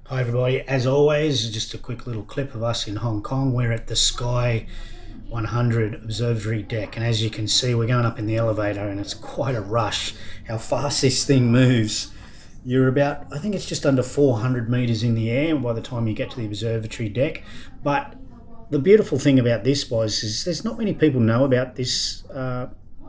Hi everybody, as always, just a quick little clip of us in Hong Kong. We're at the Sky 100 observatory deck, and as you can see, we're going up in the elevator and it's quite a rush how fast this thing moves. You're about, I think it's just under 400 meters in the air by the time you get to the observatory deck. But the beautiful thing about this is there's not many people know about this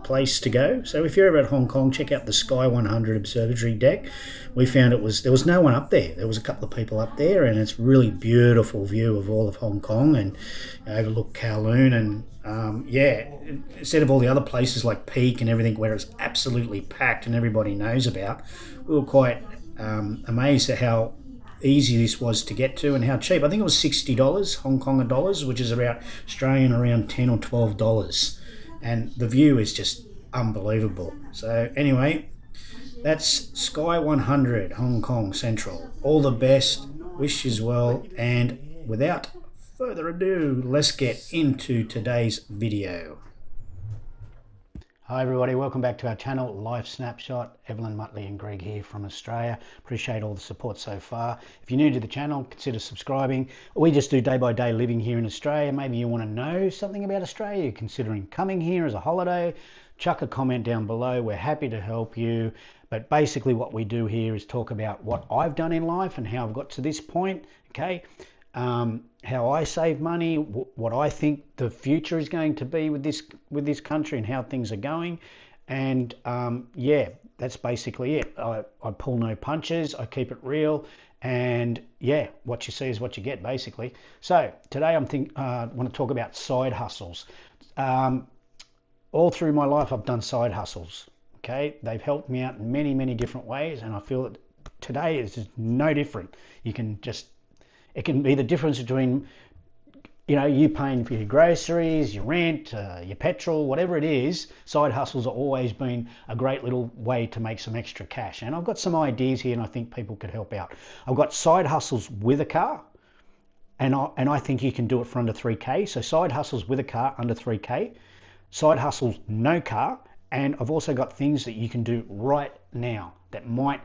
place to go. So if you're ever at Hong Kong, check out the Sky 100 observatory deck. We found there was no one up there. There was a couple of people up there, and it's really beautiful view of all of Hong Kong and overlook Kowloon. And instead of all the other places like Peak and everything where it's absolutely packed and everybody knows about, we were quite amazed at how easy this was to get to and how cheap. I think it was $60 Hong Kong dollars, which is about Australian around $10 or $12, and the view is just unbelievable. So anyway, that's Sky 100 Hong Kong Central. All the best, wish you well, and without further ado, let's get into today's video. Hi everybody, welcome back to our channel, LifeSnapShot. Evelyn, Muttley and Greg here from Australia. Appreciate all the support so far. If you're new to the channel, consider subscribing. We just do day-by-day living here in Australia. Maybe you want to know something about Australia, you're considering coming here as a holiday, chuck a comment down below. We're happy to help you. But basically what we do here is talk about what I've done in life and how I've got to this point, okay? How I save money, what I think the future is going to be with this country and how things are going. And yeah, that's basically it. I pull no punches, I keep it real, and yeah, what you see is what you get, basically. So today I want to talk about side hustles. All through my life I've done side hustles, okay? They've helped me out in many different ways, and I feel that today is just no different. It can be the difference between, you paying for your groceries, your rent, your petrol, whatever it is. Side hustles have always been a great little way to make some extra cash. And I've got some ideas here and I think people could help out. I've got side hustles with a car, and I think you can do it for under 3K. So side hustles with a car under 3K, side hustles no car, and I've also got things that you can do right now that might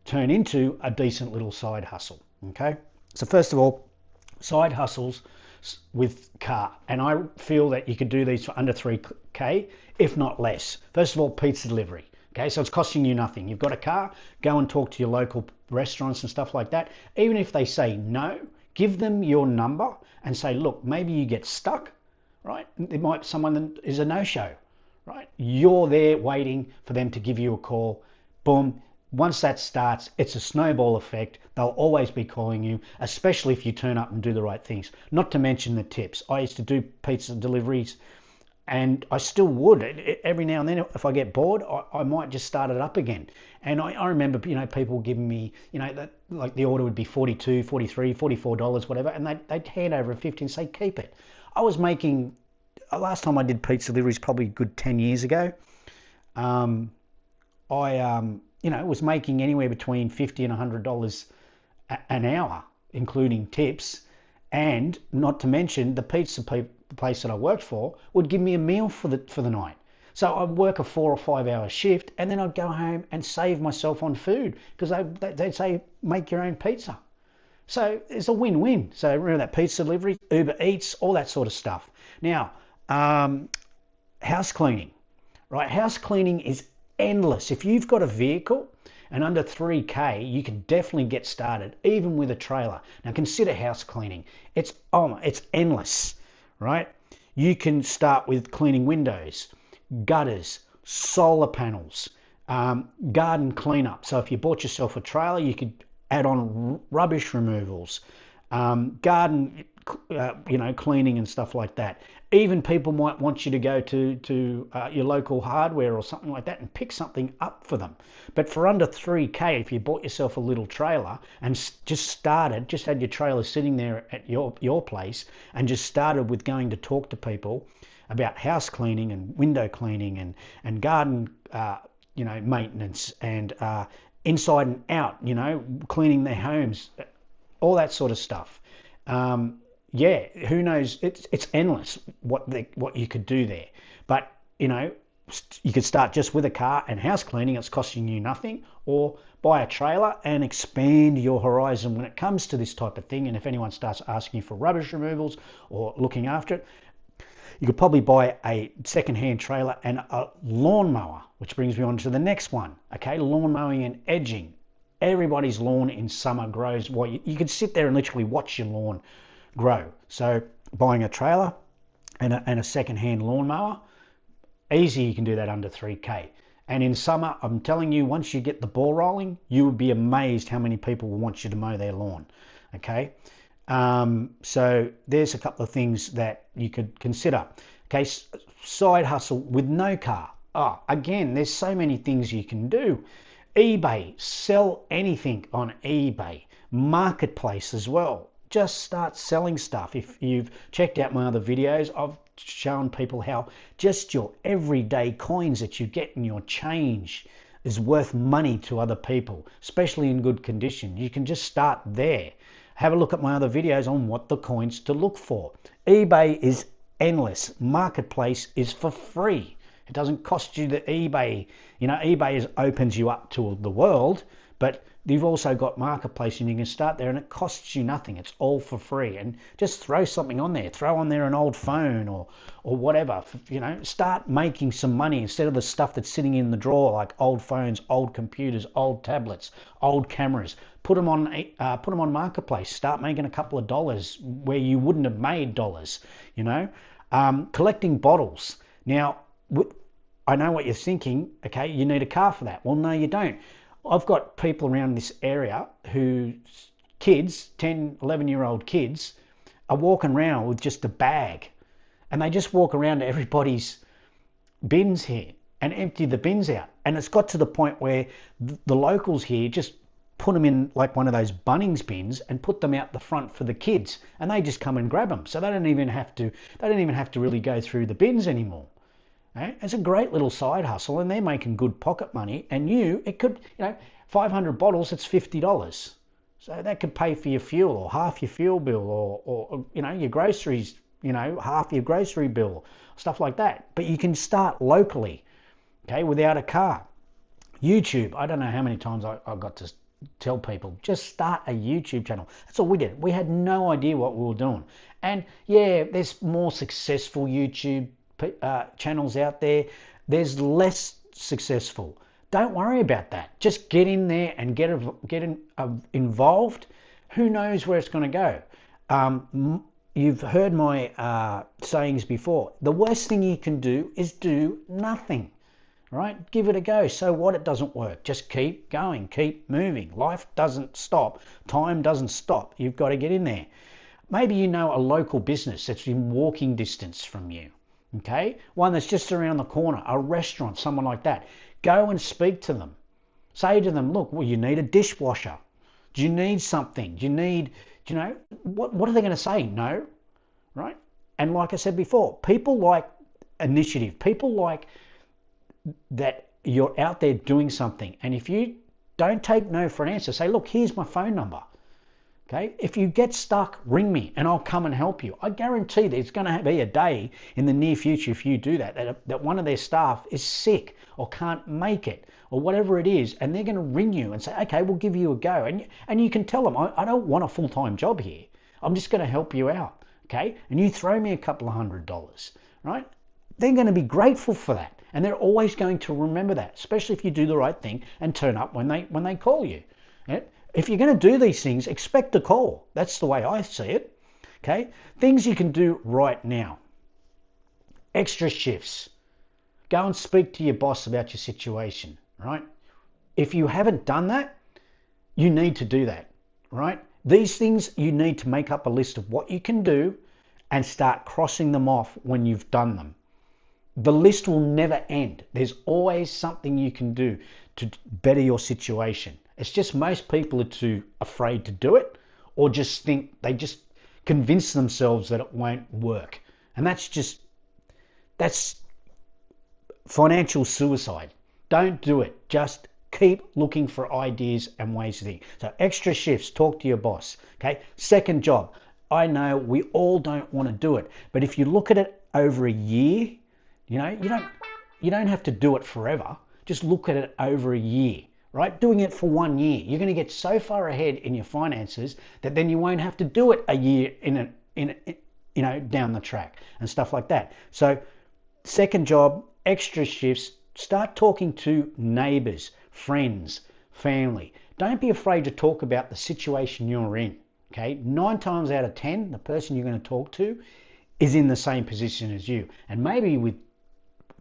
turn into a decent little side hustle, okay? So first of all, side hustles with car, and I feel that you could do these for under 3K, if not less. First of all, pizza delivery. Okay, so it's costing you nothing. You've got a car, go and talk to your local restaurants and stuff like that. Even if they say no, give them your number and say, look, maybe you get stuck, right? There might be someone that is a no-show, right? You're there waiting for them to give you a call. Boom. Once that starts, it's a snowball effect. They'll always be calling you, especially if you turn up and do the right things. Not to mention the tips. I used to do pizza deliveries, and I still would. Every now and then, if I get bored, I might just start it up again. And I remember, people giving me, that, like the order would be $42, $43, $44, whatever, and they'd hand over a 50 and say, keep it. I was making, last time I did pizza deliveries, probably a good 10 years ago. Was making anywhere between $50 and $100 an hour, including tips. And not to mention the pizza place that I worked for would give me a meal for the night. So I'd work a 4 or 5 hour shift, and then I'd go home and save myself on food, because they'd say, make your own pizza. So it's a win-win. So remember that pizza delivery, Uber Eats, all that sort of stuff. Now, house cleaning, right? House cleaning is endless. If you've got a vehicle and under 3K, you can definitely get started, even with a trailer. Now consider house cleaning. It's endless, right? You can start with cleaning windows, gutters, solar panels, garden cleanup. So if you bought yourself a trailer, you could add on rubbish removals, garden cleaning and stuff like that. Even people might want you to go to your local hardware or something like that and pick something up for them. But for under 3K, if you bought yourself a little trailer and just had your trailer sitting there at your place and just started with going to talk to people about house cleaning and window cleaning and garden maintenance and inside and out, cleaning their homes, all that sort of stuff. Who knows? It's endless what you could do there. But you could start just with a car and house cleaning, it's costing you nothing, or buy a trailer and expand your horizon when it comes to this type of thing. And if anyone starts asking you for rubbish removals or looking after it, you could probably buy a second-hand trailer and a lawnmower, which brings me on to the next one. Okay, lawn mowing and edging. Everybody's lawn in summer grows. Well, you can sit there and literally watch your lawn grow. So buying a trailer and a second-hand lawnmower, easy, you can do that under 3K. And in summer, I'm telling you, once you get the ball rolling, you would be amazed how many people will want you to mow their lawn. Okay, so there's a couple of things that you could consider. Okay, side hustle with no car. Oh, again, there's so many things you can do. eBay, sell anything on eBay. Marketplace as well. Just start selling stuff. If you've checked out my other videos, I've shown people how just your everyday coins that you get in your change is worth money to other people, especially in good condition. You can just start there. Have a look at my other videos on what the coins to look for. eBay is endless. Marketplace is for free. It doesn't cost you the eBay. You know, eBay opens you up to the world, but you've also got Marketplace and you can start there and it costs you nothing. It's all for free. And just throw something on there. Throw on there an old phone or whatever. You know, start making some money instead of the stuff that's sitting in the drawer, like old phones, old computers, old tablets, old cameras. Put them on Marketplace. Start making a couple of dollars where you wouldn't have made dollars. You know, collecting bottles. Now, I know what you're thinking. Okay, you need a car for that. Well, no, you don't. I've got people around this area whose kids, 10, 11-year-old kids, are walking around with just a bag. And they just walk around to everybody's bins here and empty the bins out. And it's got to the point where the locals here just put them in like one of those Bunnings bins and put them out the front for the kids. And they just come and grab them. So they don't even have to really go through the bins anymore. It's a great little side hustle and they're making good pocket money, and it could, 500 bottles, it's $50. So that could pay for your fuel or half your fuel bill or your groceries, half your grocery bill, stuff like that. But you can start locally, okay, without a car. YouTube, I don't know how many times I got to tell people, just start a YouTube channel. That's all we did. We had no idea what we were doing. And yeah, there's more successful YouTube channels out there. There's less successful. Don't worry about that. Just get in there and get involved. Who knows where it's going to go? You've heard my sayings before. The worst thing you can do is do nothing. Right? Give it a go. So what? It doesn't work. Just keep going. Keep moving. Life doesn't stop. Time doesn't stop. You've got to get in there. Maybe you know a local business that's in walking distance from you. Okay, one that's just around the corner, a restaurant, someone like that. Go and speak to them. Say to them, look, well, you need a dishwasher. Do you need something? Do you need, what are they going to say? No, right? And like I said before, people like initiative. People like that you're out there doing something. And if you don't take no for an answer, say, look, here's my phone number. Okay, if you get stuck, ring me and I'll come and help you. I guarantee there's going to be a day in the near future, if you do that one of their staff is sick or can't make it or whatever it is, and they're going to ring you and say, okay, we'll give you a go. And you can tell them, I don't want a full-time job here. I'm just going to help you out. Okay, and you throw me a couple of $100, right? They're going to be grateful for that. And they're always going to remember that, especially if you do the right thing and turn up when they call you. Yeah? If you're going to do these things, expect a call. That's the way I see it. Okay? Things you can do right now. Extra shifts. Go and speak to your boss about your situation, right? If you haven't done that, you need to do that, right? These things, you need to make up a list of what you can do and start crossing them off when you've done them. The list will never end. There's always something you can do to better your situation. It's just most people are too afraid to do it, or they just convince themselves that it won't work. And that's financial suicide. Don't do it. Just keep looking for ideas and ways to think. So extra shifts, talk to your boss. Okay. Second job. I know we all don't want to do it, but if you look at it over a year, you don't you don't have to do it forever. Just look at it over a year, right? Doing it for 1 year, you're going to get so far ahead in your finances that then you won't have to do it a year down the track and stuff like that. So second job, extra shifts, start talking to neighbors, friends, family. Don't be afraid to talk about the situation you're in. Okay, 9 times out of 10, the person you're going to talk to is in the same position as you. And maybe with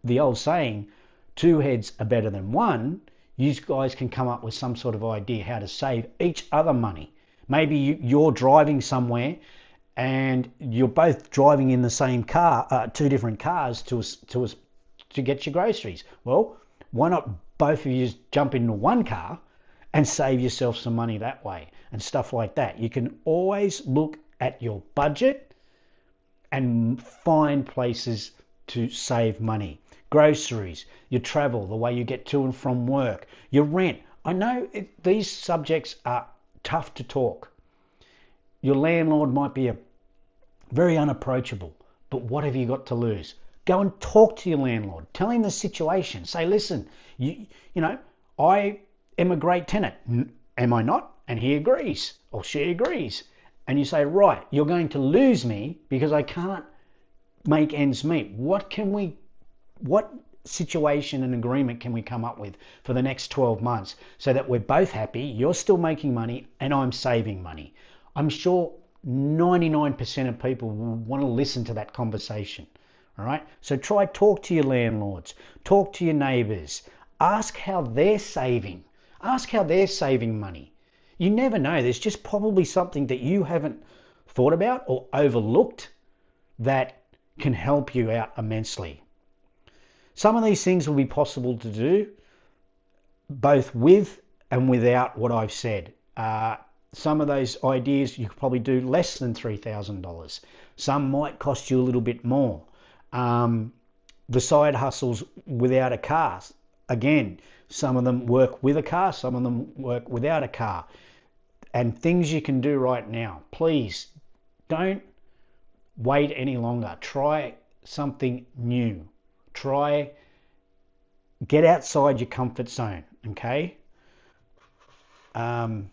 the old saying, 2 heads are better than 1, you guys can come up with some sort of idea how to save each other money. Maybe you're driving somewhere and you're both driving in the same car, 2 different cars to get your groceries. Well, why not both of you jump into one car and save yourself some money that way and stuff like that. You can always look at your budget and find places to save money. Groceries, your travel, the way you get to and from work, your rent. I know these subjects are tough to talk. Your landlord might be very unapproachable, but what have you got to lose? Go and talk to your landlord. Tell him the situation. Say, listen, I am a great tenant. Am I not? And he agrees, or she agrees. And you say, right, you're going to lose me because I can't make ends meet. What situation and agreement can we come up with for the next 12 months so that we're both happy, you're still making money, and I'm saving money? I'm sure 99% of people will want to listen to that conversation. All right. So talk to your landlords, talk to your neighbors, ask how they're saving. Ask how they're saving money. You never know. There's just probably something that you haven't thought about or overlooked that can help you out immensely. Some of these things will be possible to do both with and without what I've said. Some of those ideas you could probably do less than $3,000. Some might cost you a little bit more. The side hustles without a car, again, some of them work with a car, some of them work without a car. And things you can do right now. Please don't wait any longer. Try something new. Get outside your comfort zone, okay? No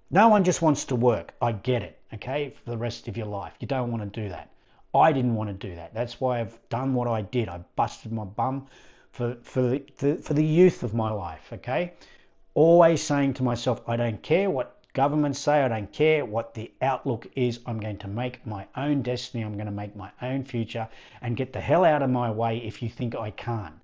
one just wants to work. I get it, okay, for the rest of your life. You don't want to do that. I didn't want to do that. That's why I've done what I did. I busted my bum for the youth of my life, okay? Always saying to myself, I don't care what governments say, I don't care what the outlook is. I'm going to make my own destiny. I'm going to make my own future and get the hell out of my way if you think I can't.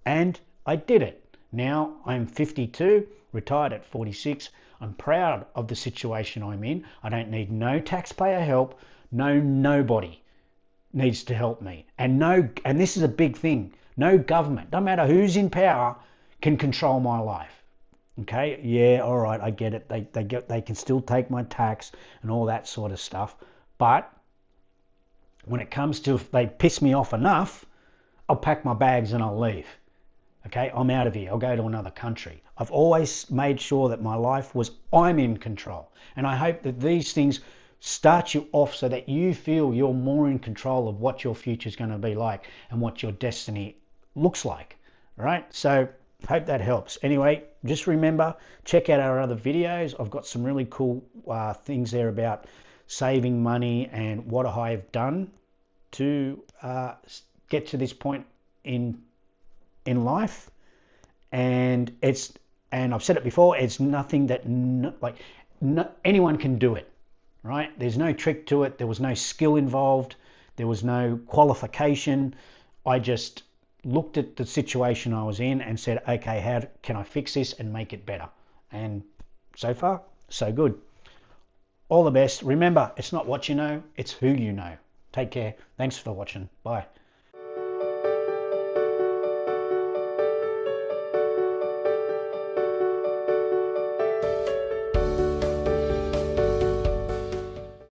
And I did it. Now I'm 52, retired at 46. I'm proud of the situation I'm in. I don't need no taxpayer help. Nobody needs to help me. And this is a big thing. No government, no matter who's in power, can control my life. Okay, yeah, all right, I get it. They can still take my tax and all that sort of stuff. But when it comes to if they piss me off enough, I'll pack my bags and I'll leave. Okay, I'm out of here. I'll go to another country. I've always made sure that my life was I'm in control. And I hope that these things start you off so that you feel you're more in control of what your future is going to be like and what your destiny looks like. All right, so hope that helps. Anyway, just remember, check out our other videos. I've got some really cool things there about saving money and what I have done to get to this point in life. And I've said it before, it's nothing that anyone can do it, right? There's no trick to it. There was no skill involved. There was no qualification. I just looked at the situation I was in and said, okay, how can I fix this and make it better? And so far, so good. All the best. Remember, it's not what you know, it's who you know. Take care. Thanks for watching. Bye.